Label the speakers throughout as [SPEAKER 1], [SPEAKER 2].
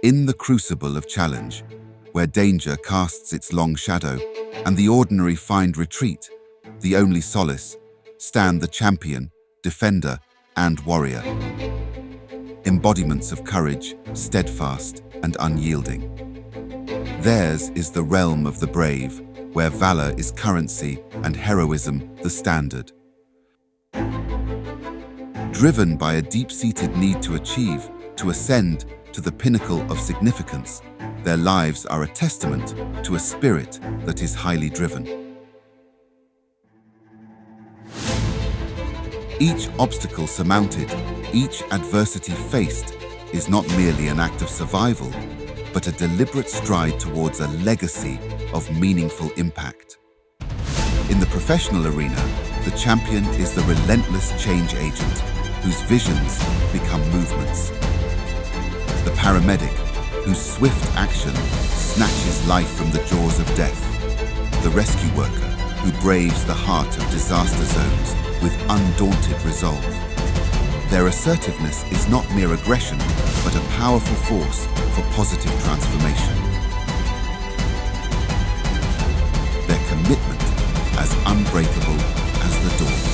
[SPEAKER 1] In the crucible of challenge, where danger casts its long shadow and the ordinary find retreat, the only solace, stand the champion, defender, and warrior. Embodiments of courage, steadfast and unyielding. Theirs is the realm of the brave, where valor is currency and heroism the standard. Driven by a deep-seated need to achieve, to ascend to the pinnacle of significance, their lives are a testament to a spirit that is highly driven. Each obstacle surmounted, each adversity faced, is not merely an act of survival, but a deliberate stride towards a legacy of meaningful impact. In the professional arena, the champion is the relentless change agent, whose visions become movements. The paramedic, whose swift action snatches life from the jaws of death. The rescue worker, who braves the heart of disaster zones with undaunted resolve. Their assertiveness is not mere aggression, but a powerful force for positive transformation. Their commitment as unbreakable as the dawn.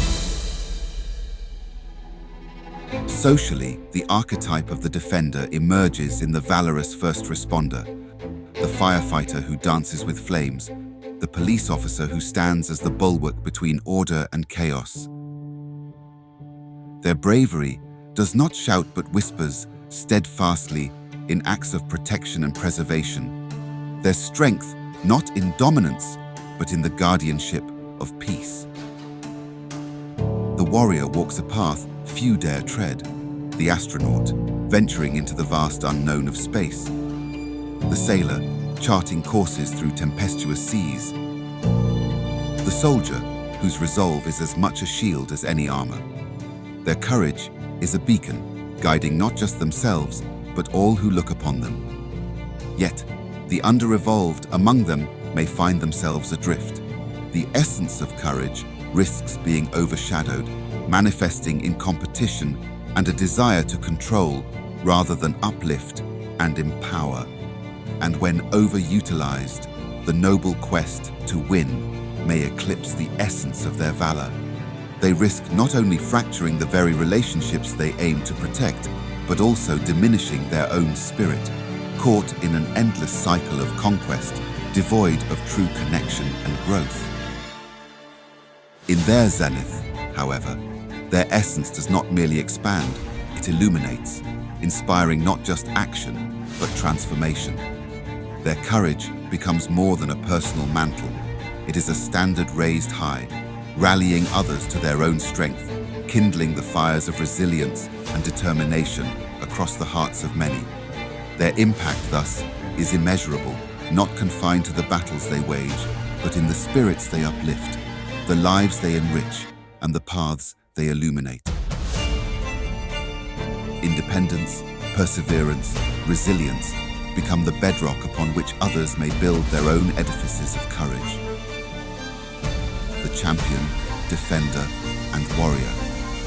[SPEAKER 1] Socially, the archetype of the defender emerges in the valorous first responder, the firefighter who dances with flames, the police officer who stands as the bulwark between order and chaos. Their bravery does not shout but whispers steadfastly in acts of protection and preservation. Their strength not in dominance, but in the guardianship of peace. The warrior walks a path few dare tread, the astronaut venturing into the vast unknown of space, the sailor charting courses through tempestuous seas, the soldier whose resolve is as much a shield as any armor. Their courage is a beacon, guiding not just themselves, but all who look upon them. Yet, the under-evolved among them may find themselves adrift. The essence of courage risks being overshadowed, manifesting in competition and a desire to control rather than uplift and empower. And when over-utilized, the noble quest to win may eclipse the essence of their valor. They risk not only fracturing the very relationships they aim to protect, but also diminishing their own spirit, caught in an endless cycle of conquest, devoid of true connection and growth. In their zenith, however, their essence does not merely expand, it illuminates, inspiring not just action, but transformation. Their courage becomes more than a personal mantle. It is a standard raised high, rallying others to their own strength, kindling the fires of resilience and determination across the hearts of many. Their impact, thus, is immeasurable, not confined to the battles they wage, but in the spirits they uplift, the lives they enrich, and the paths they illuminate. Independence, perseverance, resilience become the bedrock upon which others may build their own edifices of courage. The champion, defender, and warrior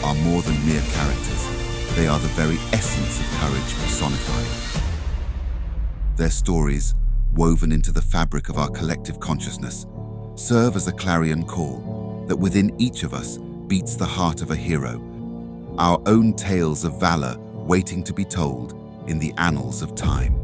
[SPEAKER 1] are more than mere characters. They are the very essence of courage personified. Their stories, woven into the fabric of our collective consciousness, serve as a clarion call that within each of us beats the heart of a hero, our own tales of valor waiting to be told in the annals of time.